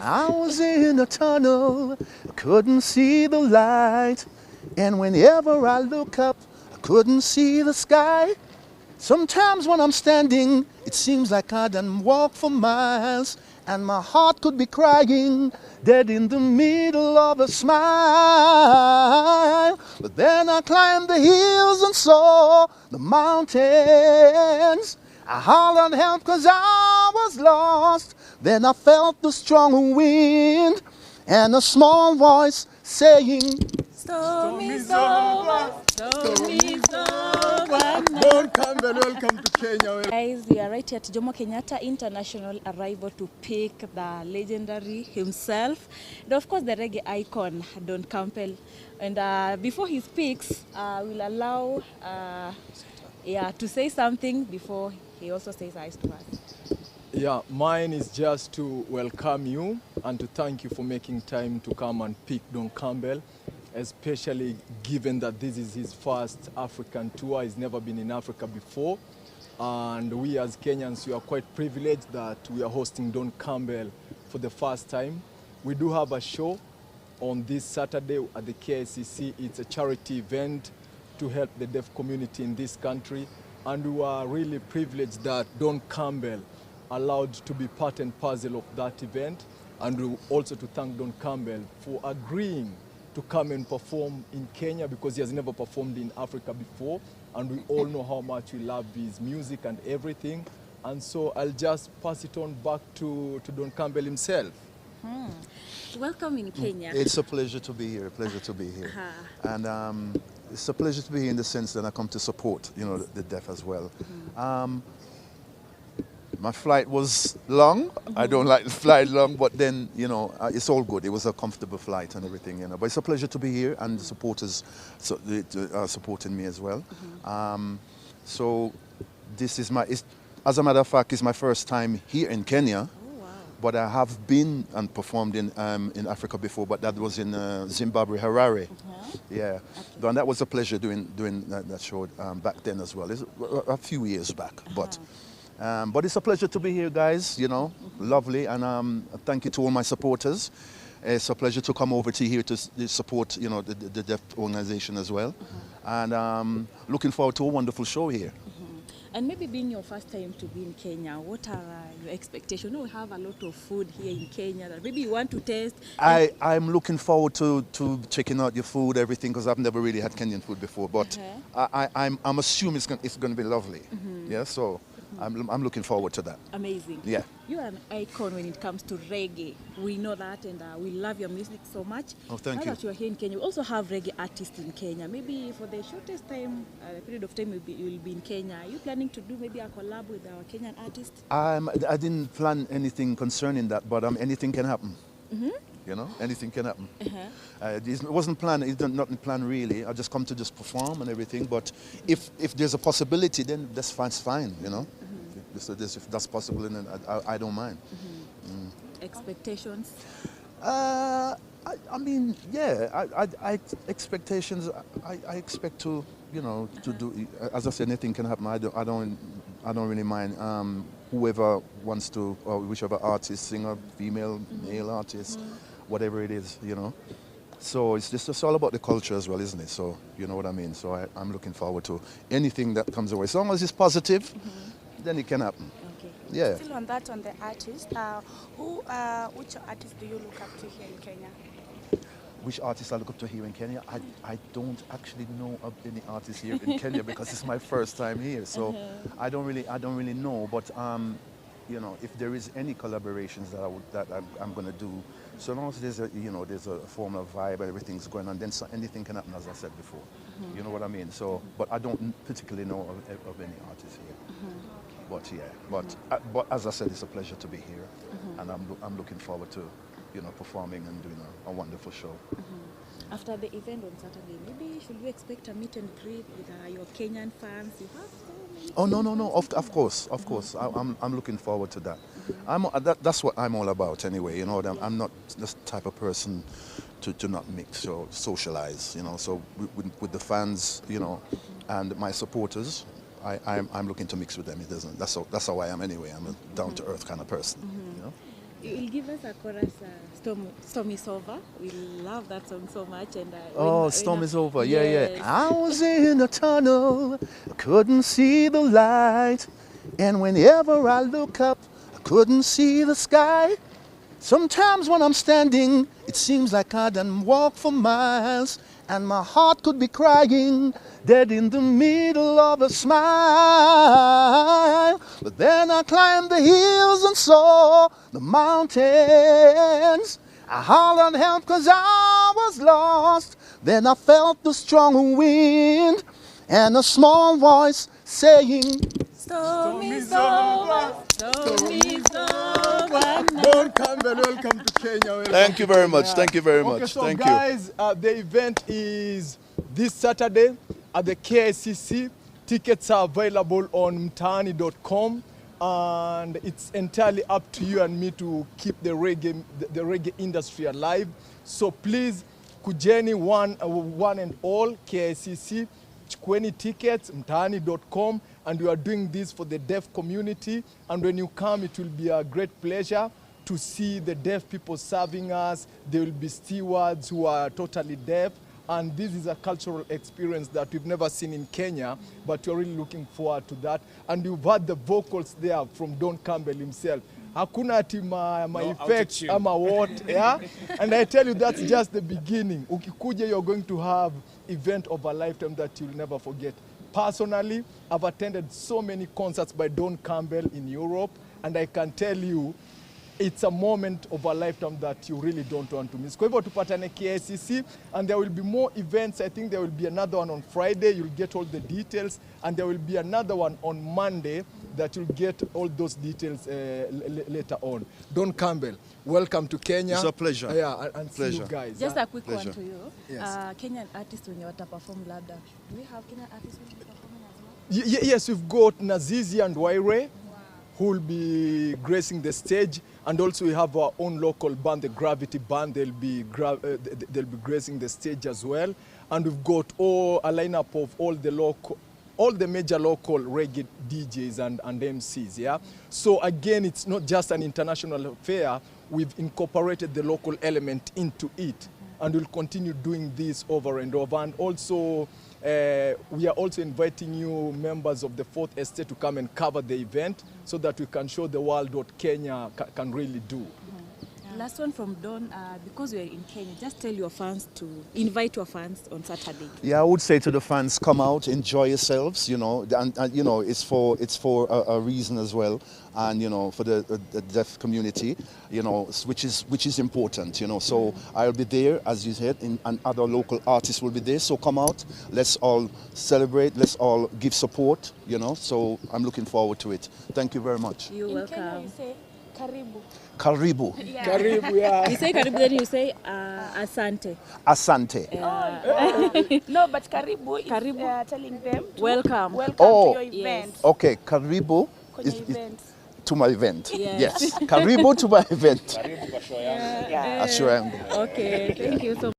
I was in a tunnel, couldn't see the light. And whenever I look up, I couldn't see the sky. Sometimes when I'm standing, it seems like I done walk for miles. And my heart could be crying, dead in the middle of a smile. But then I climbed the hills and saw the mountains. I hollered help cause I was lost. Then I felt the strong wind and a small voice saying, Storm is over, storm is over now. Doncampbell, welcome to Kenya. Guys, we are right here at Jomo Kenyatta International Arrival to pick the legendary himself, and of course the reggae icon, Doncampbell. And before he speaks, we'll allow to say something before he also says hi to us. Yeah, mine is just to welcome you and to thank you for making time to come and pick Doncampbell, especially given that this is his first African tour. He's never been in Africa before. And we as Kenyans, we are quite privileged that we are hosting Doncampbell for the first time. We do have a show on this Saturday at the KICC. It's a charity event to help the deaf community in this country. And we are really privileged that Doncampbell allowed to be part and parcel of that event. And we also to thank Doncampbell for agreeing to come and perform in Kenya because he has never performed in Africa before. And we all know how much we love his music and everything. And so I'll just pass it on back to Doncampbell himself. Welcome in Kenya. it's a pleasure to be here, And it's a pleasure to be here in the sense that I come to support, the deaf as well. My flight was long. I don't like the flight long, but then, it's all good. It was a comfortable flight and everything, But it's a pleasure to be here, and the supporters are supporting me as well. So this is as a matter of fact, it's my first time here in Kenya. But I have been and performed in Africa before, but that was in Zimbabwe, Harare. Yeah, and that was a pleasure doing that show back then as well. It's a few years back, but it's a pleasure to be here, guys. Lovely, and thank you to all my supporters. It's a pleasure to come over to here to support, the deaf organization as well, and looking forward to a wonderful show here. And maybe being your first time to be in Kenya, what are your expectations? We have a lot of food here in Kenya that maybe you want to taste. I'm looking forward to checking out your food, everything, because I've never really had Kenyan food before. But I'm assuming it's going to be lovely. Yeah, so I'm looking forward to that. Amazing. Yeah. You are an icon when it comes to reggae. We know that, and we love your music so much. Oh, thank you. Now that you are here in Kenya, we also have reggae artists in Kenya. Maybe for the shortest time, period of time you will be in Kenya. Are you planning to do maybe a collab with our Kenyan artists? I didn't plan anything concerning that, but anything can happen. Anything can happen. It wasn't planned. It's not planned really. I just come to just perform and everything. But if there's a possibility, then that's fine. It's fine. If that's possible, then I don't mind. Expectations? I mean, yeah. I expectations. I expect to to do. As I said, anything can happen. I don't really mind. Whoever wants to, or whichever artist, singer, female, male artist, whatever it is, So it's all about the culture as well, isn't it? So you know what I mean. So I'm looking forward to anything that comes away. As long as it's positive, then it can happen. Okay. Yeah. Still on the artist, which artist do you look up to here in Kenya? Which artists I look up to here in Kenya? I don't actually know of any artists here in Kenya because it's my first time here. So I don't really know. But if there is any collaborations that I'm going to do, so long as there's a form of vibe and everything's going on, then anything can happen, as I said before. You know what I mean? So, but I don't particularly know of any artists here. But yeah, but as I said, it's a pleasure to be here, and I'm looking forward to performing and doing a wonderful show. After the event on Saturday, maybe should we expect a meet and greet with your Kenyan fans? You have so many. Oh no! Of course. I'm looking forward to that. That's what I'm all about anyway. I'm not this type of person to not mix or socialize. So with the fans, and my supporters, I'm looking to mix with them. It doesn't. That's how I am anyway. I'm a down to earth kind of person. Will will give us a chorus, Storm is Over. We love that song so much. And Storm is over. Yeah, Yes. yeah. I was in a tunnel, couldn't see the light. And whenever I look up, I couldn't see the sky. Sometimes when I'm standing, it seems like I done walk for miles. And my heart could be crying, dead in the middle of a smile. But then I climbed the hills and saw the mountains. I hollered help 'cause I was lost. Then I felt the strong wind and a small voice saying, Storm is over. Storm is over. Doncampbell, welcome to Kenya. Welcome Thank you to very Kenya. much. Thank you very Okay, much. so Thank you. guys, the event is this Saturday at the KICC. Tickets are available on mtaani.com, and it's entirely up to you and me to keep the reggae industry alive. So please, kujeni one and all, KICC, chukueni tickets, mtaani.com, and we are doing this for the deaf community. And when you come, it will be a great pleasure to see the deaf people serving us. There will be stewards who are totally deaf. And this is a cultural experience that we've never seen in Kenya, but we're really looking forward to that. And you've heard the vocals there from Doncampbell himself. Hakuna ati my effects ama what, yeah? And I tell you, that's just the beginning. Ukikuja, you're going to have event of a lifetime that you'll never forget. Personally, I've attended so many concerts by Doncampbell in Europe, and I can tell you, it's a moment of a lifetime that you really don't want to miss. Kwa hivyo tupatane KICC, and there will be more events. I think there will be another one on Friday. You'll get all the details, and there will be another one on Monday that you'll get all those details later on. Doncampbell, welcome to Kenya. It's a pleasure. Yeah, and see you guys. Just a quick Pleasure. one to you. Yes. Kenyan artists when you perform labda. Do we have Kenyan artists when you performing as well? Yes, we've got Nazizi and Waire, who will be gracing the stage, and also we have our own local band, the Gravity Band. They'll be gracing the stage as well, and we've got a lineup of all the major local reggae DJs and MCs. Yeah. So again, it's not just an international affair. We've incorporated the local element into it, and we'll continue doing this over and over. And also, we are also inviting you members of the Fourth Estate to come and cover the event so that we can show the world what Kenya can really do. Last one from Don, because we're in Kenya, just tell your fans to invite your fans on Saturday. Yeah, I would say to the fans, come out, enjoy yourselves, you know, and you know, it's for a reason as well, and you know, for the deaf community, you know, which is important, you know. So I'll be there, as you said, and other local artists will be there. So come out, let's all celebrate, let's all give support, you know. So I'm looking forward to it. Thank you very much. You're In Kenya, welcome. you say karibu. Karibu, Karibu, yeah. You say karibu, then you say asante. asante. No, but karibu is Karibu. telling them to Welcome. Oh. to your event. Okay, karibu Kwenye is event. to my event. Yes. Yes, karibu to my event. Yeah. Ashura yangu. Okay, thank you so much.